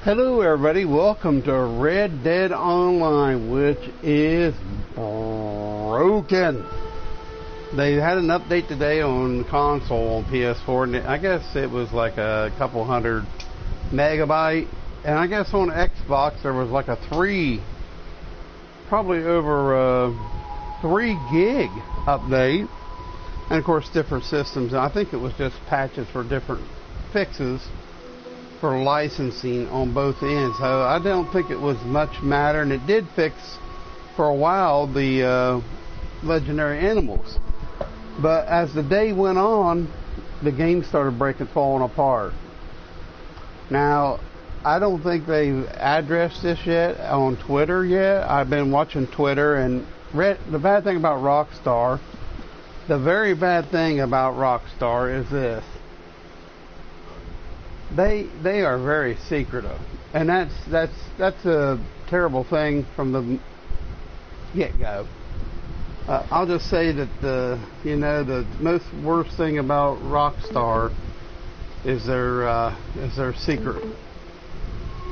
Hello everybody, welcome to Red Dead Online, which is broken. They had an update today on console on PS4, and I guess it was like a couple hundred megabyte, and I guess on Xbox there was like a probably over 3 gig update, and of course different systems. And I think it was just patches for different fixes for licensing on both ends. So I don't think it was much matter, and it did fix for a while the legendary animals. But as the day went on, the game started falling apart. Now, I don't think they've addressed this yet on Twitter yet. I've been watching Twitter and read the bad thing about Rockstar. The very bad thing about Rockstar is this. They are very secretive, and that's a terrible thing from the get-go. I'll just say that the most worst thing about Rockstar is their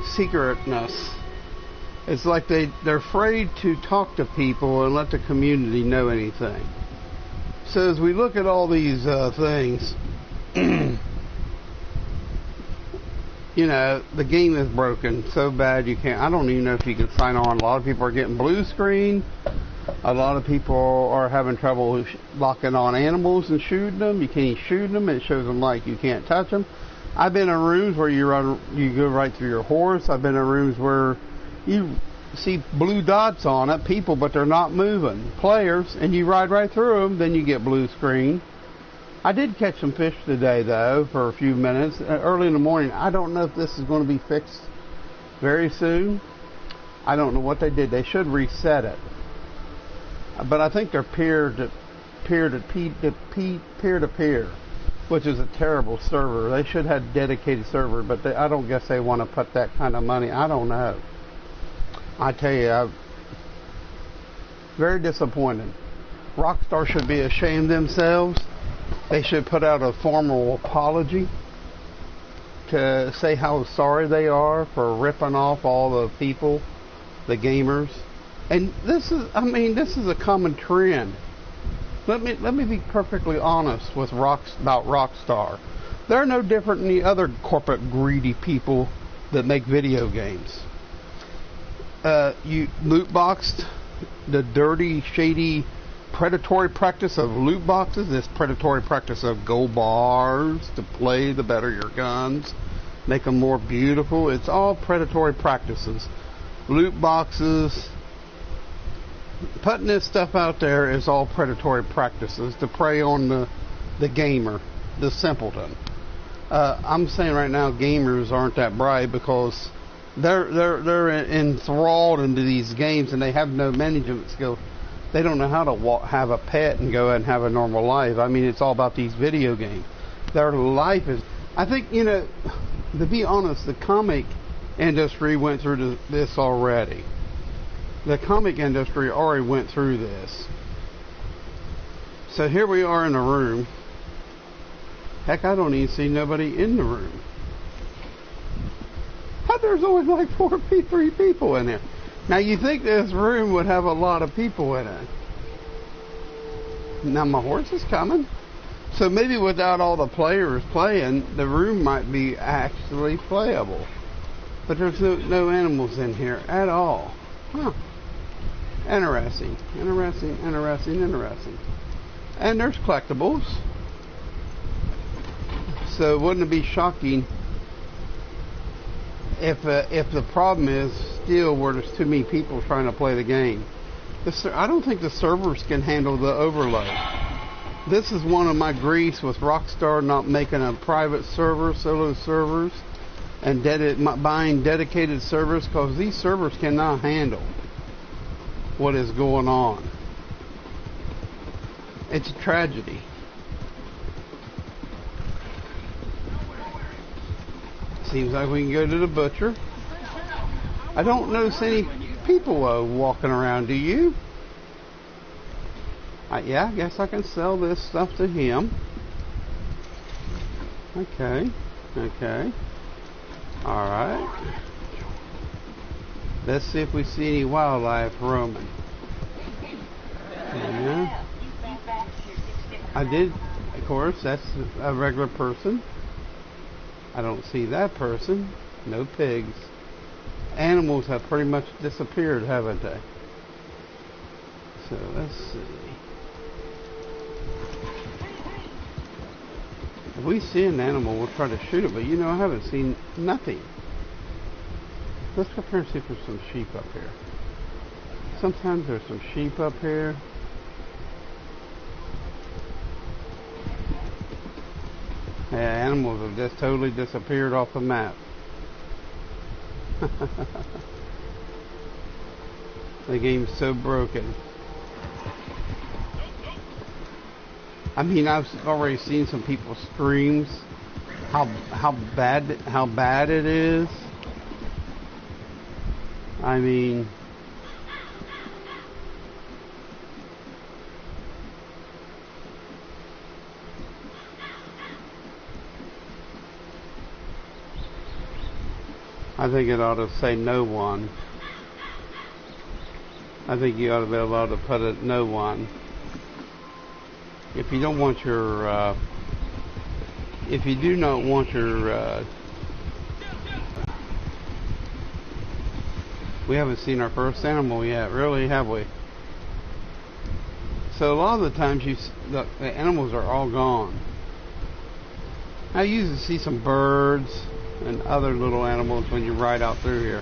secretness. It's like they're afraid to talk to people and let the community know anything. So as we look at all these things. You know, the game is broken so bad you can't. I don't even know if you can sign on. A lot of people are getting blue screen. A lot of people are having trouble locking on animals and shooting them. You can't shoot them. It shows them like you can't touch them. I've been in rooms where you go right through your horse. I've been in rooms where you see blue dots on it, people, but they're not moving. Players, and you ride right through them, then you get blue screen. I did catch some fish today, though, for a few minutes, early in the morning. I don't know if this is going to be fixed very soon. I don't know what they did. They should reset it. But I think they're peer-to-peer, which is a terrible server. They should have a dedicated server, but I don't guess they want to put that kind of money. I don't know. I tell you, very disappointed. Rockstar should be ashamed themselves. They should put out a formal apology to say how sorry they are for ripping off all the people, the gamers. And this is a common trend. Let me be perfectly honest about Rockstar. They're no different than the other corporate greedy people that make video games. You loot boxed, the dirty, shady, predatory practice of loot boxes, this predatory practice of gold bars to play the better your guns, make them more beautiful. It's all predatory practices. Loot boxes, putting this stuff out there is all predatory practices to prey on the gamer, the simpleton. I'm saying right now gamers aren't that bright because they're enthralled into these games and they have no management skills. They don't know how to have a pet and go and have a normal life. I mean, it's all about these video games. Their life is... I think, to be honest, the comic industry went through this already. The comic industry already went through this. So here we are in a room. Heck, I don't even see nobody in the room. There's only like 3 people in there. Now, you think this room would have a lot of people in it. Now, my horse is coming. So maybe without all the players playing, the room might be actually playable. But there's no animals in here at all. Huh. Interesting. And there's collectibles. So wouldn't it be shocking if the problem is still where there's too many people trying to play the game? I don't think the servers can handle the overload. This is one of my griefs with Rockstar not making a private server, solo servers, and buying dedicated servers, because these servers cannot handle what is going on. It's a tragedy. Seems like we can go to the butcher. I don't notice any people walking around, do you? Yeah, I guess I can sell this stuff to him. Okay. Alright. Let's see if we see any wildlife roaming. Yeah. I did, of course, that's a regular person. I don't see that person. No pigs. Animals have pretty much disappeared, haven't they? So let's see. If we see an animal, we'll try to shoot it, but you know, I haven't seen nothing. Let's go up here and see if there's some sheep up here. Sometimes there's some sheep up here. Yeah, animals have just totally disappeared off the map. The game's so broken. I mean, I've already seen some people's streams how bad it is. I mean, I think it ought to say no one. I think you ought to be able to put it no one. If you don't want your, if you do not want your, we haven't seen our first animal yet, really, have we? So a lot of the times the animals are all gone. I usually see some birds and other little animals when you ride out through here.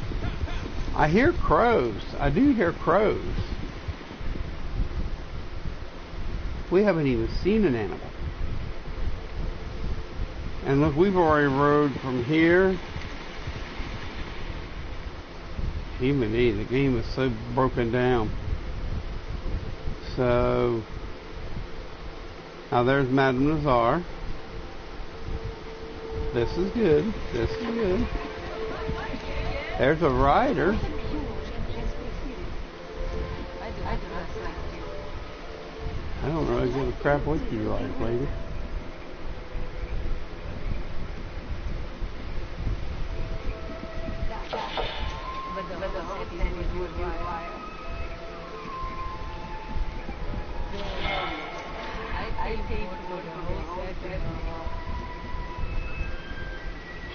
I hear crows. I do hear crows. We haven't even seen an animal. And look, we've already rode from here. Even the game is so broken down. So now there's Madame Nazar. This is good. This is good. There's a rider. I don't really give a crap what you like, lady.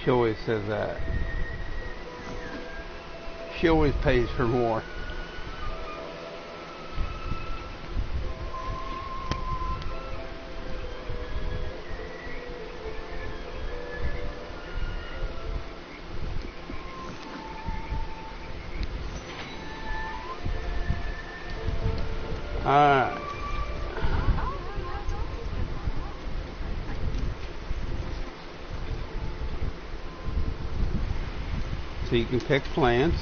She always says that. She always pays for more. Alright. So you can pick plants,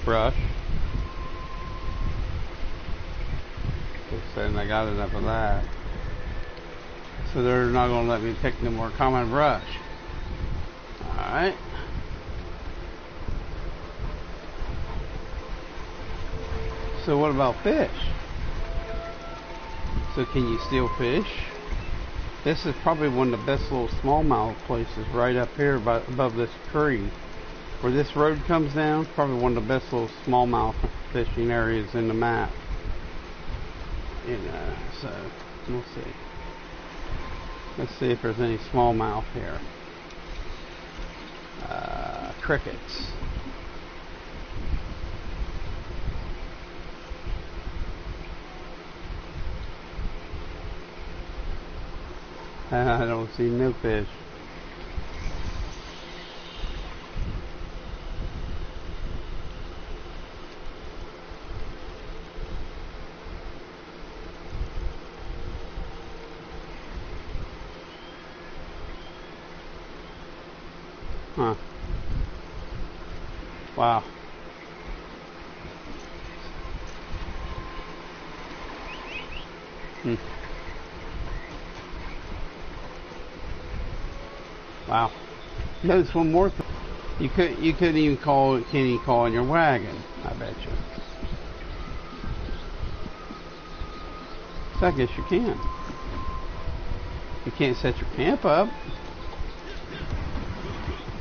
brush. Just saying I got enough of that. So they're not going to let me pick no more common brush. Alright. So what about fish? So can you steal fish? This is probably one of the best little smallmouth places right up here above this tree. Where this road comes down, probably one of the best little smallmouth fishing areas in the map. You know, so we'll see. Let's see if there's any smallmouth here. Crickets. I don't see no fish. Huh. Wow. Wow. Notice one more thing. You couldn't even call in your wagon, I bet you. So I guess you can. You can't set your camp up.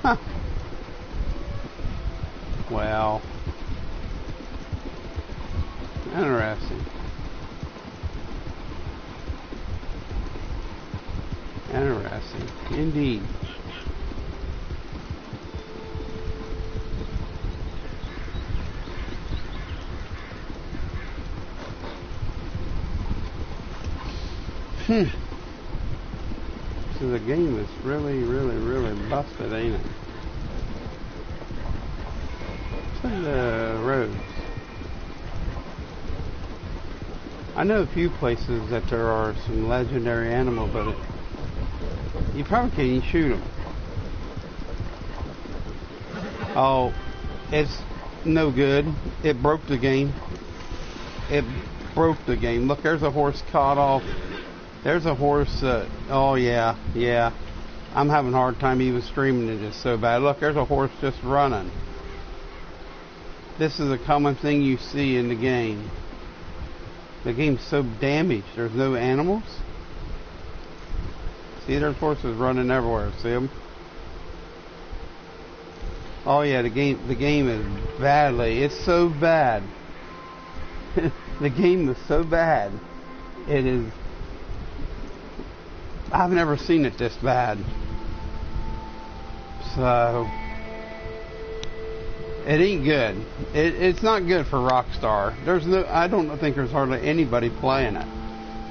Huh. Well, interesting. Interesting, indeed. So the game is really, really, really busted, ain't it? What's in the roads? I know a few places that there are some legendary animals, but you probably can't even shoot them. Oh, it's no good. It broke the game. It broke the game. Look, there's a horse caught off. There's a horse. Oh yeah, yeah. I'm having a hard time even streaming it. It's so bad. Look, there's a horse just running. This is a common thing you see in the game. The game's so damaged. There's no animals. See, there's horses running everywhere. See them? Oh yeah, the game is badly. It's so bad. The game is so bad. It is. I've never seen it this bad. So it ain't good. It's not good for Rockstar. I don't think there's hardly anybody playing it.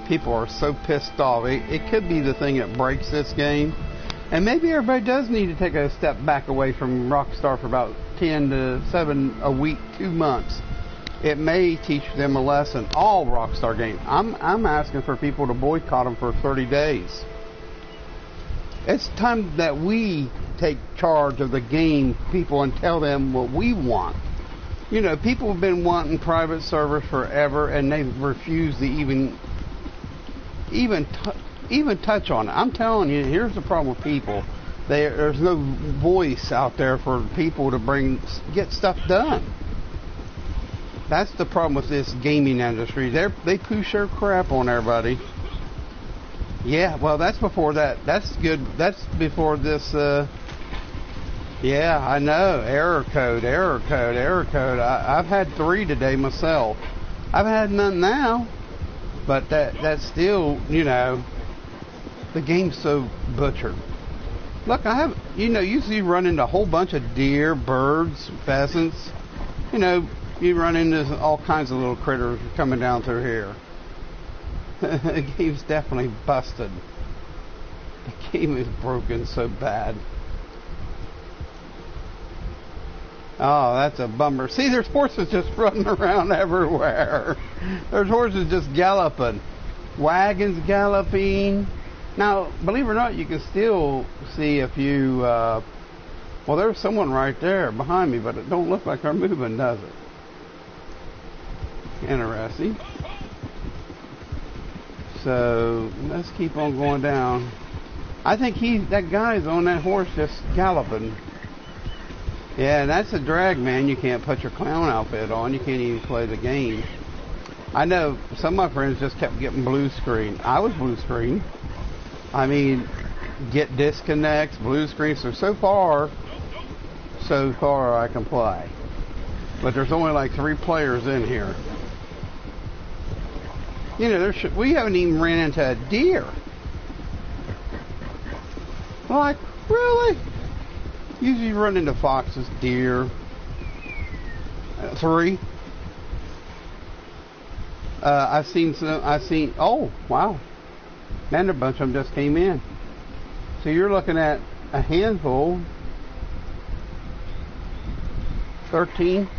People are so pissed off. It could be the thing that breaks this game. And maybe everybody does need to take a step back away from Rockstar for about 10 to 7 a week, 2 months. It may teach them a lesson. All Rockstar games. I'm asking for people to boycott them for 30 days. It's time that we take charge of the game, people, and tell them what we want. You know, people have been wanting private servers forever, and they've refused to even touch on it. I'm telling you, here's the problem with people. There's no voice out there for people to get stuff done. That's the problem with this gaming industry. They push their crap on everybody. Yeah, well, that's before that. That's good. That's before this. Yeah, I know. Error code. I've had 3 today myself. I've had none now, but that's still, you know, the game's so butchered. Look, I have, you know, usually you run into a whole bunch of deer, birds, pheasants. You know, you run into all kinds of little critters coming down through here. The game's definitely busted. The game is broken so bad. Oh, that's a bummer. See, there's horses just running around everywhere. There's horses just galloping. Wagons galloping. Now, believe it or not, you can still see a few... well, there's someone right there behind me, but it don't look like they're moving, does it? Interesting. So, let's keep on going down. I think that guy's on that horse just galloping. Yeah, that's a drag, man. You can't put your clown outfit on. You can't even play the game. I know some of my friends just kept getting blue screen. I was blue screen. I mean, get disconnects, blue screen. So far I can play. But there's only like 3 players in here. You know, we haven't even ran into a deer. Like, really? Usually you run into foxes, deer. 3. I've seen, oh, wow. And a bunch of them just came in. So you're looking at a handful. 13.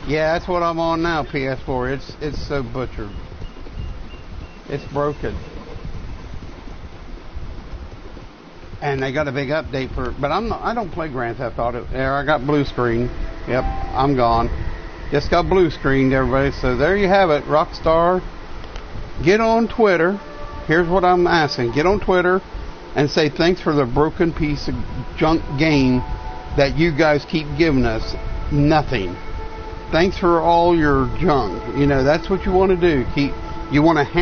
Yeah, that's what I'm on now, PS4. It's so butchered. It's broken. And they got a big update but I don't play Grand Theft Auto. There, I got blue screen. Yep, I'm gone. Just got blue screened, everybody. So there you have it, Rockstar. Get on Twitter. Here's what I'm asking. Get on Twitter and say thanks for the broken piece of junk game that you guys keep giving us. Nothing. Thanks for all your junk. You know, that's what you want to do. You want to